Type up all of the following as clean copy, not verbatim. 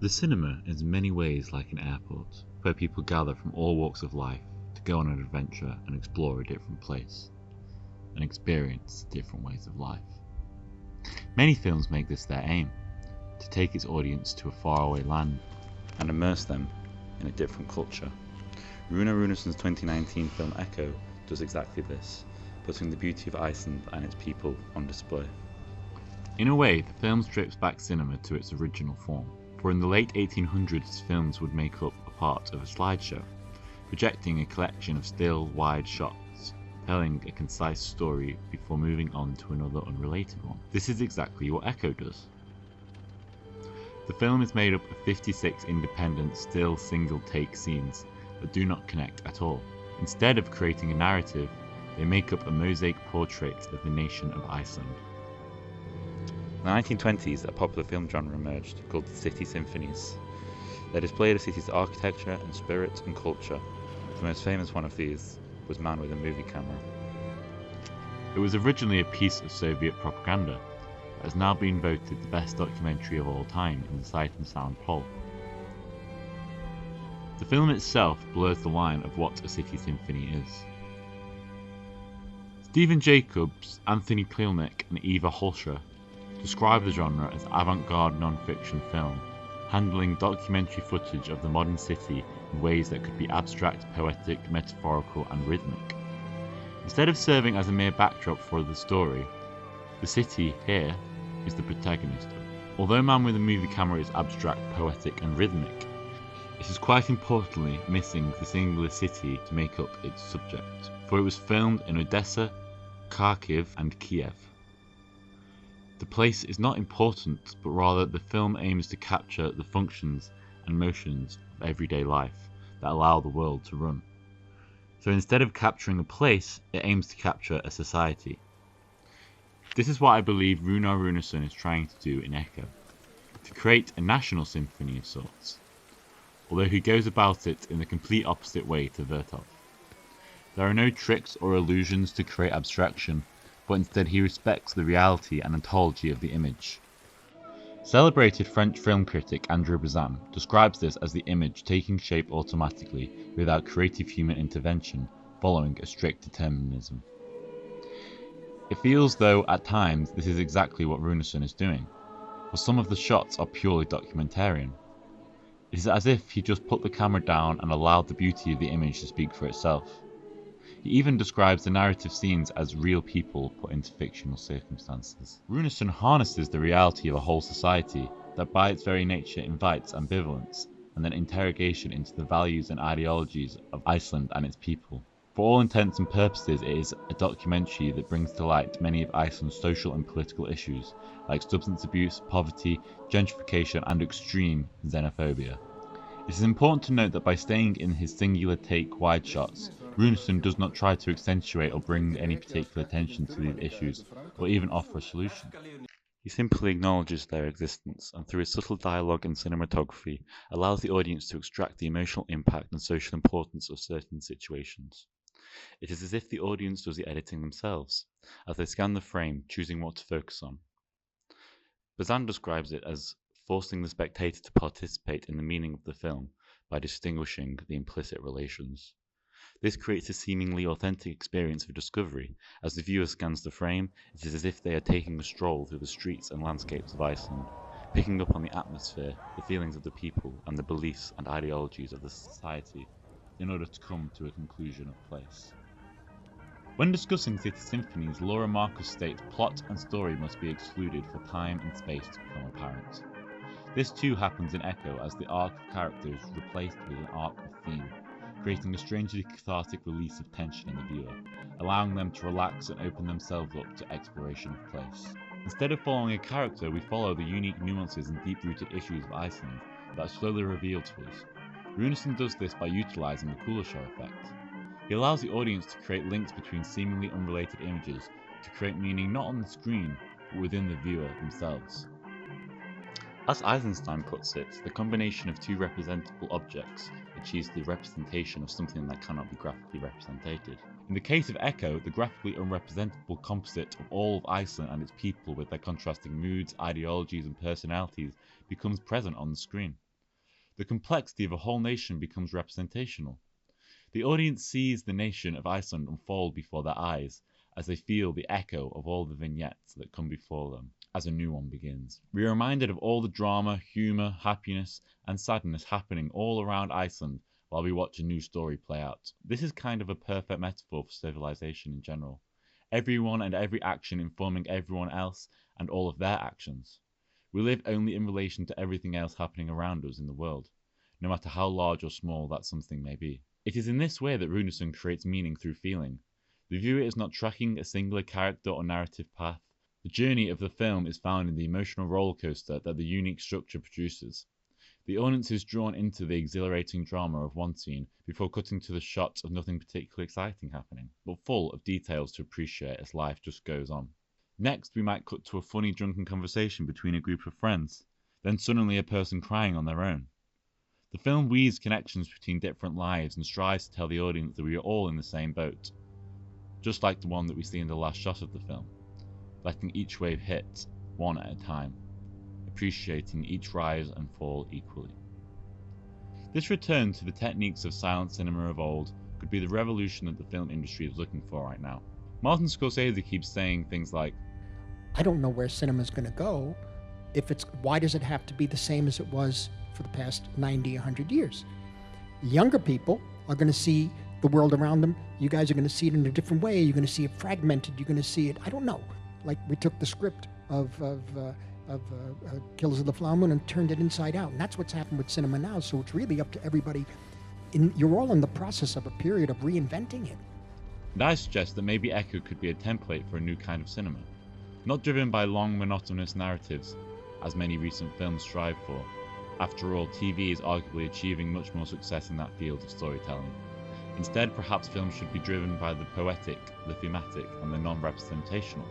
The cinema is in many ways like an airport, where people gather from all walks of life to go on an adventure and explore a different place, and experience different ways of life. Many films make this their aim, to take its audience to a faraway land and immerse them in a different culture. Rúnar Rúnarsson's 2019 film Echo does exactly this, putting the beauty of Iceland and its people on display. In a way, the film strips back cinema to its original form, for in the late 1800s films would make up a part of a slideshow, projecting a collection of still, wide shots, telling a concise story before moving on to another unrelated one. This is exactly what Echo does. The film is made up of 56 independent, still single-take scenes that do not connect at all. Instead of creating a narrative, they make up a mosaic portrait of the nation of Iceland. In the 1920s, a popular film genre emerged called the City Symphonies. They displayed a city's architecture and spirit and culture. The most famous one of these was Man with a Movie Camera. It was originally a piece of Soviet propaganda that has now been voted the best documentary of all time in the Sight and Sound poll. The film itself blurs the line of what a city symphony is. Stephen Jacobs, Anthony Klielnik and Eva Holscher describe the genre as avant-garde non-fiction film, handling documentary footage of the modern city in ways that could be abstract, poetic, metaphorical and rhythmic. Instead of serving as a mere backdrop for the story, the city here is the protagonist. Although Man with a Movie Camera is abstract, poetic and rhythmic, it is quite importantly missing the singular city to make up its subject, for it was filmed in Odessa, Kharkiv and Kiev. The place is not important, but rather the film aims to capture the functions and motions of everyday life that allow the world to run. So instead of capturing a place, it aims to capture a society. This is what I believe Rúnar Rúnarsson is trying to do in Echo, to create a national symphony of sorts, although he goes about it in the complete opposite way to Vertov. There are no tricks or illusions to create abstraction, but instead he respects the reality and ontology of the image. Celebrated French film critic Andrew Bazin describes this as the image taking shape automatically without creative human intervention, following a strict determinism. It feels though at times this is exactly what Rúnarsson is doing, for some of the shots are purely documentarian. It is as if he just put the camera down and allowed the beauty of the image to speak for itself. He even describes the narrative scenes as real people put into fictional circumstances. Rúnarsson harnesses the reality of a whole society that by its very nature invites ambivalence and then interrogation into the values and ideologies of Iceland and its people. For all intents and purposes, it is a documentary that brings to light many of Iceland's social and political issues, like substance abuse, poverty, gentrification and extreme xenophobia. It is important to note that by staying in his singular take wide shots, Rúnarsson does not try to accentuate or bring any particular attention to these issues, or even offer a solution. He simply acknowledges their existence, and through his subtle dialogue and cinematography, allows the audience to extract the emotional impact and social importance of certain situations. It is as if the audience does the editing themselves, as they scan the frame, choosing what to focus on. Bazin describes it as forcing the spectator to participate in the meaning of the film by distinguishing the implicit relations. This creates a seemingly authentic experience of discovery. As the viewer scans the frame, it is as if they are taking a stroll through the streets and landscapes of Iceland, picking up on the atmosphere, the feelings of the people, and the beliefs and ideologies of the society, in order to come to a conclusion of place. When discussing city symphonies, Laura Marcus states plot and story must be excluded for time and space to become apparent. This too happens in Echo as the arc of character is replaced with an arc of theme, creating a strangely cathartic release of tension in the viewer, allowing them to relax and open themselves up to exploration of place. Instead of following a character, we follow the unique nuances and deep-rooted issues of Iceland that are slowly revealed to us. Rúnarsson does this by utilising the Kuleshov effect. He allows the audience to create links between seemingly unrelated images to create meaning not on the screen, but within the viewer themselves. As Eisenstein puts it, the combination of two representable objects achieves the representation of something that cannot be graphically represented. In the case of Echo, the graphically unrepresentable composite of all of Iceland and its people with their contrasting moods, ideologies and personalities becomes present on the screen. the complexity of a whole nation becomes representational. The audience sees the nation of Iceland unfold before their eyes as they feel the echo of all the vignettes that come before them as a new one begins. We are reminded of all the drama, humour, happiness and sadness happening all around Iceland while we watch a new story play out. This is kind of a perfect metaphor for civilization in general. Everyone and every action informing everyone else and all of their actions. We live only in relation to everything else happening around us in the world, no matter how large or small that something may be. It is in this way that Rúnarsson creates meaning through feeling. The viewer is not tracking a singular character or narrative path. The journey of the film is found in the emotional rollercoaster that the unique structure produces. The audience is drawn into the exhilarating drama of one scene before cutting to the shots of nothing particularly exciting happening, but full of details to appreciate as life just goes on. Next, we might cut to a funny drunken conversation between a group of friends, then suddenly a person crying on their own. The film weaves connections between different lives and strives to tell the audience that we are all in the same boat, just like the one that we see in the last shot of the film, letting each wave hit, one at a time, appreciating each rise and fall equally. This return to the techniques of silent cinema of old could be the revolution that the film industry is looking for right now. Martin Scorsese keeps saying things like, I don't know where cinema's going to go. Why does it have to be the same as it was for the past 90, 100 years? Younger people are going to see the world around them. You guys are going to see it in a different way. You're going to see it fragmented. You're going to see it, I don't know. Like we took the script of Killers of the Flower Moon and turned it inside out. And that's what's happened with cinema now. So it's really up to everybody. You're all in the process of a period of reinventing it. and I suggest that maybe Echo could be a template for a new kind of cinema. Not driven by long monotonous narratives, as many recent films strive for. After all, TV is arguably achieving much more success in that field of storytelling. Instead, perhaps films should be driven by the poetic, the thematic, and the non-representational,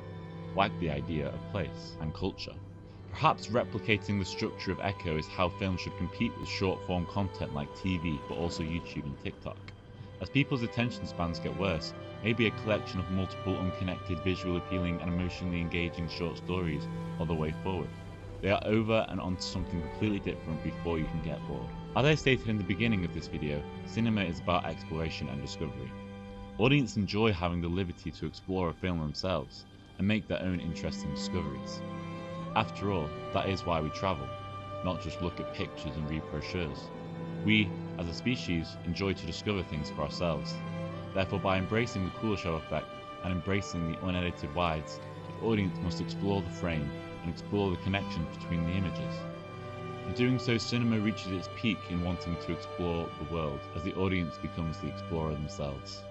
like the idea of place and culture. Perhaps replicating the structure of Echo is how films should compete with short-form content like TV, but also YouTube and TikTok. As people's attention spans get worse, maybe a collection of multiple unconnected, visually appealing and emotionally engaging short stories are the way forward. They are over and onto something completely different before you can get bored. As I stated in the beginning of this video, cinema is about exploration and discovery. Audiences enjoy having the liberty to explore a film themselves and make their own interesting discoveries. After all, that is why we travel, not just look at pictures and read brochures. We, as a species, enjoy to discover things for ourselves. Therefore, by embracing the cool show effect and embracing the unedited wides, the audience must explore the frame and explore the connections between the images. In doing so, cinema reaches its peak in wanting to explore the world, as the audience becomes the explorer themselves.